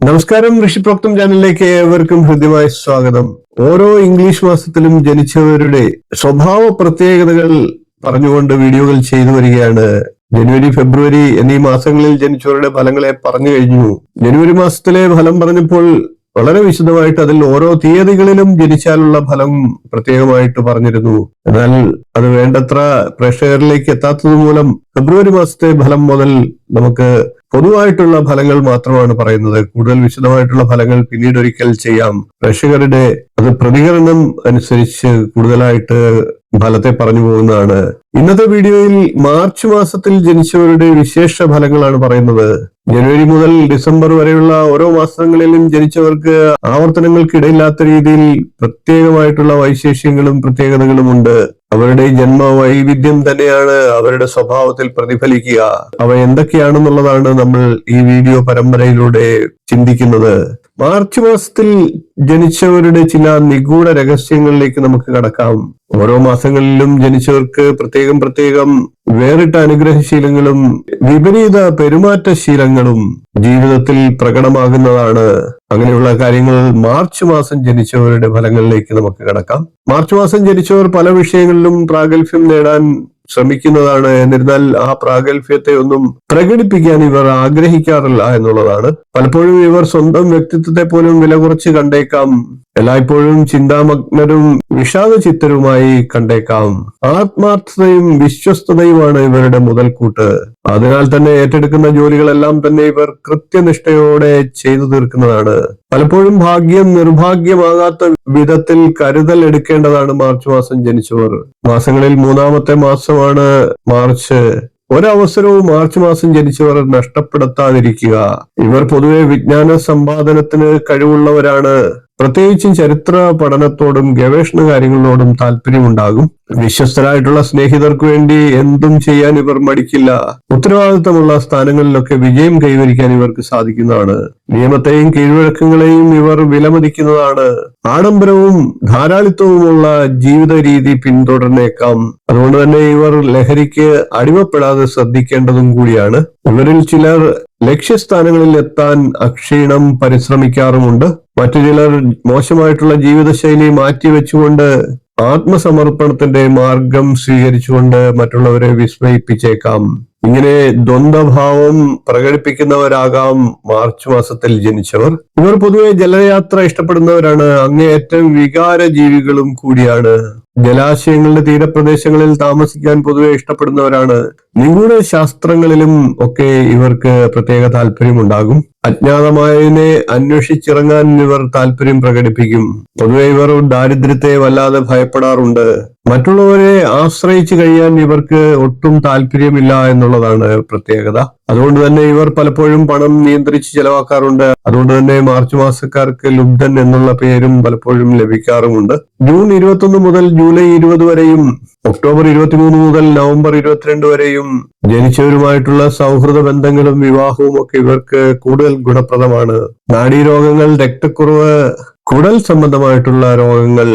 നമസ്കാരം, ഋഷിപ്രോക്തം ചാനലിലേക്ക് ഏവർക്കും ഹൃദ്യമായ സ്വാഗതം. ഓരോ ഇംഗ്ലീഷ് മാസത്തിലും ജനിച്ചവരുടെ സ്വഭാവ പ്രത്യേകതകൾ പറഞ്ഞുകൊണ്ട് വീഡിയോകൾ ചെയ്തു വരികയാണ്. ജനുവരി, ഫെബ്രുവരി എന്നീ മാസങ്ങളിൽ ജനിച്ചവരുടെ ഫലങ്ങളെ പറഞ്ഞു കഴിഞ്ഞു. ജനുവരി മാസത്തിലെ ഫലം പറഞ്ഞപ്പോൾ വളരെ വിശദമായിട്ട് അതിൽ ഓരോ തീയതികളിലും ജനിച്ചാലുള്ള ഫലം പ്രത്യേകമായിട്ട് പറഞ്ഞിരുന്നു. എന്നാൽ അത് വേണ്ടത്ര പ്രേക്ഷകരിലേക്ക് എത്താത്തത് മൂലം ഫെബ്രുവരി മാസത്തെ ഫലം മുതൽ നമുക്ക് പൊതുവായിട്ടുള്ള ഫലങ്ങൾ മാത്രമാണ് പറയുന്നത്. കൂടുതൽ വിശദമായിട്ടുള്ള ഫലങ്ങൾ പിന്നീട് ഒരിക്കൽ ചെയ്യാം. പ്രേക്ഷകരുടെ അത് പ്രതികരണം അനുസരിച്ച് കൂടുതലായിട്ട് ഫലത്തെ പറഞ്ഞു പോകുന്നതാണ്. ഇന്നത്തെ വീഡിയോയിൽ മാർച്ച് മാസത്തിൽ ജനിച്ചവരുടെ വിശേഷ ഫലങ്ങളാണ് പറയുന്നത്. ജനുവരി മുതൽ ഡിസംബർ വരെയുള്ള ഓരോ മാസങ്ങളിലും ജനിച്ചവർക്ക് ആവർത്തനങ്ങൾക്കിടയില്ലാത്ത രീതിയിൽ പ്രത്യേകമായിട്ടുള്ള വൈശേഷ്യങ്ങളും പ്രത്യേകതകളും ഉണ്ട്. അവരുടെ ജന്മ വൈവിധ്യം തന്നെയാണ് അവരുടെ സ്വഭാവത്തിൽ പ്രതിഫലിക്കുക. അവ എന്തൊക്കെയാണെന്നുള്ളതാണ് നമ്മൾ ഈ വീഡിയോ പരമ്പരയിലൂടെ ചിന്തിക്കുന്നത്. മാർച്ച് മാസത്തിൽ ജനിച്ചവരുടെ ചില നിഗൂഢ രഹസ്യങ്ങളിലേക്ക് നമുക്ക് കടക്കാം. ഓരോ മാസങ്ങളിലും ജനിച്ചവർക്ക് പ്രത്യേകം വേറിട്ട അനുഗ്രഹശീലങ്ങളും വിപരീത പെരുമാറ്റശീലങ്ങളും ജീവിതത്തിൽ പ്രകടമാകുന്നതാണ്. അങ്ങനെയുള്ള കാര്യങ്ങൾ മാർച്ച് മാസം ജനിച്ചവരുടെ ഫലങ്ങളിലേക്ക് നമുക്ക് കടക്കാം. മാർച്ച് മാസം ജനിച്ചവർ പല വിഷയങ്ങളിലും പ്രാഗൽഭ്യം നേടാൻ ശ്രമിക്കുന്നതാണ്. എന്നിരുന്നാൽ ആ പ്രാഗൽഭ്യത്തെ ഒന്നും പ്രകടിപ്പിക്കാൻ ഇവർ ആഗ്രഹിക്കാറില്ല എന്നുള്ളതാണ്. പലപ്പോഴും ഇവർ സ്വന്തം വ്യക്തിത്വത്തെ പോലും വില കുറച്ച് കണ്ടേക്കാം. എല്ലായ്പ്പോഴും ചിന്താമഗ്നരും വിഷാദചിത്തരുമായി കണ്ടേക്കാം. ആത്മാർത്ഥതയും വിശ്വസ്തതയുമാണ് ഇവരുടെ മുതൽക്കൂട്ട്. അതിനാൽ തന്നെ ഏറ്റെടുക്കുന്ന ജോലികളെല്ലാം തന്നെ ഇവർ കൃത്യനിഷ്ഠയോടെ ചെയ്തു തീർക്കുന്നതാണ്. പലപ്പോഴും ഭാഗ്യം നിർഭാഗ്യമാകാത്ത വിധത്തിൽ കരുതൽ എടുക്കേണ്ടതാണ് മാർച്ച് മാസം ജനിച്ചവർ. മാസങ്ങളിൽ മൂന്നാമത്തെ മാസമാണ് മാർച്ച്. ഒരവസരവും മാർച്ച് മാസം ജനിച്ചവർ നഷ്ടപ്പെടുത്താതിരിക്കുക. ഇവർ പൊതുവെ വിജ്ഞാന സമ്പാദനത്തിന് കഴിവുള്ളവരാണ്. പ്രത്യേകിച്ചും ചരിത്ര പഠനത്തോടും ഗവേഷണ കാര്യങ്ങളോടും താല്പര്യമുണ്ടാകും. വിശ്വസ്തരായിട്ടുള്ള സ്നേഹിതർക്ക് വേണ്ടി എന്തും ചെയ്യാൻ ഇവർ മടിക്കില്ല. ഉത്തരവാദിത്തമുള്ള സ്ഥാനങ്ങളിലൊക്കെ വിജയം കൈവരിക്കാൻ ഇവർക്ക് സാധിക്കുന്നതാണ്. നിയമത്തെയും കീഴ്വഴക്കങ്ങളെയും ഇവർ വിലമതിക്കുന്നതാണ്. ആഡംബരവും ധാരാളിത്തവുമുള്ള ജീവിത രീതി പിന്തുടർന്നേക്കാം. അതുകൊണ്ട് തന്നെ ഇവർ ലഹരിക്ക് അടിമപ്പെടാതെ ശ്രദ്ധിക്കേണ്ടതും കൂടിയാണ്. ഇവരിൽ ചിലർ ലക്ഷ്യസ്ഥാനങ്ങളിൽ എത്താൻ അക്ഷീണം പരിശ്രമിക്കാറുമുണ്ട്. മറ്റു ചിലർ മോശമായിട്ടുള്ള ജീവിതശൈലി മാറ്റിവെച്ചുകൊണ്ട് ആത്മസമർപ്പണത്തിന്റെ മാർഗം സ്വീകരിച്ചുകൊണ്ട് മറ്റുള്ളവരെ വിസ്മയിപ്പിച്ചേക്കാം. ഇങ്ങനെ ദ്വന്ദ്വഭാവം പ്രകടിപ്പിക്കുന്നവരാകാം മാർച്ച് മാസത്തിൽ ജനിച്ചവർ. ഇവർ പൊതുവെ ജലയാത്ര ഇഷ്ടപ്പെടുന്നവരാണ്. അങ്ങേയറ്റം വികാര ജീവികളും കൂടിയാണ്. ജലാശയങ്ങളുടെ തീരപ്രദേശങ്ങളിൽ താമസിക്കാൻ പൊതുവെ ഇഷ്ടപ്പെടുന്നവരാണ്. നിഗൂഢ ശാസ്ത്രങ്ങളിലും ഒക്കെ ഇവർക്ക് പ്രത്യേക താല്പര്യമുണ്ടാകും. അജ്ഞാതമായതിനെ അന്വേഷിച്ചിറങ്ങാൻ ഇവർ താല്പര്യം പ്രകടിപ്പിക്കും. പൊതുവെ ഇവർ ദാരിദ്ര്യത്തെ വല്ലാതെ ഭയപ്പെടാറുണ്ട്. മറ്റുള്ളവരെ ആശ്രയിച്ചു കഴിയാൻ ഇവർക്ക് ഒട്ടും താല്പര്യമില്ല എന്നുള്ളതാണ് പ്രത്യേകത. അതുകൊണ്ട് തന്നെ ഇവർ പലപ്പോഴും പണം നിയന്ത്രിച്ച് ചെലവാക്കാറുണ്ട്. അതുകൊണ്ട് തന്നെ മാർച്ച് മാസക്കാർക്ക് ലുബ്ധൻ എന്നുള്ള പേരും പലപ്പോഴും ലഭിക്കാറുമുണ്ട്. ജൂൺ 21 മുതൽ ജൂലൈ 20 വരെയും ഒക്ടോബർ 23 മുതൽ നവംബർ 22 വരെയും ജനിച്ചവരുമായിട്ടുള്ള സൗഹൃദ ബന്ധങ്ങളും വിവാഹവും ഒക്കെ ഇവർക്ക് കൂടുതൽ ഗുണപ്രദമാണ്. നാഡീരോഗങ്ങൾ, രക്തക്കുറവ്, കുടൽ സംബന്ധമായിട്ടുള്ള രോഗങ്ങൾ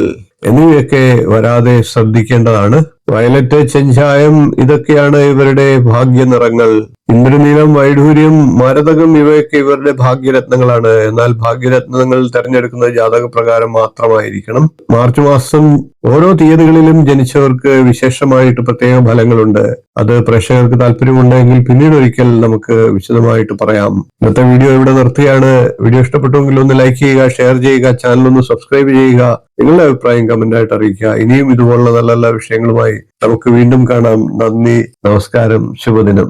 എന്നിവയൊക്കെ വരാതെ ശ്രദ്ധിക്കേണ്ടതാണ്. വയലറ്റ്, ചെഞ്ചായം ഇതൊക്കെയാണ് ഇവരുടെ ഭാഗ്യ നിറങ്ങൾ. ഇന്ദ്രനീലം, വൈഡൂര്യം, മരതകം ഇവയൊക്കെ ഇവരുടെ ഭാഗ്യരത്നങ്ങളാണ്. എന്നാൽ ഭാഗ്യരത്നങ്ങൾ തെരഞ്ഞെടുക്കുന്നത് ജാതകപ്രകാരം മാത്രമായിരിക്കണം. മാർച്ച് മാസം ഓരോ തീയതികളിലും ജനിച്ചവർക്ക് വിശേഷമായിട്ട് പ്രത്യേക ഫലങ്ങളുണ്ട്. അത് പ്രേക്ഷകർക്ക് താല്പര്യമുണ്ടെങ്കിൽ പിന്നീട് ഒരിക്കൽ നമുക്ക് വിശദമായിട്ട് പറയാം. ഇന്നത്തെ വീഡിയോ ഇവിടെ നിർത്തുകയാണ്. വീഡിയോ ഇഷ്ടപ്പെട്ടുവെങ്കിൽ ഒന്ന് ലൈക്ക് ചെയ്യുക, ഷെയർ ചെയ്യുക, ചാനൽ ഒന്ന് സബ്സ്ക്രൈബ് ചെയ്യുക. നിങ്ങളുടെ അഭിപ്രായം കമന്റായിട്ട് അറിയിക്കുക. ഇനിയും ഇതുപോലുള്ള നല്ല നല്ല വിഷയങ്ങളുമായി നമുക്ക് വീണ്ടും കാണാം. നന്ദി, നമസ്കാരം, ശുഭദിനം.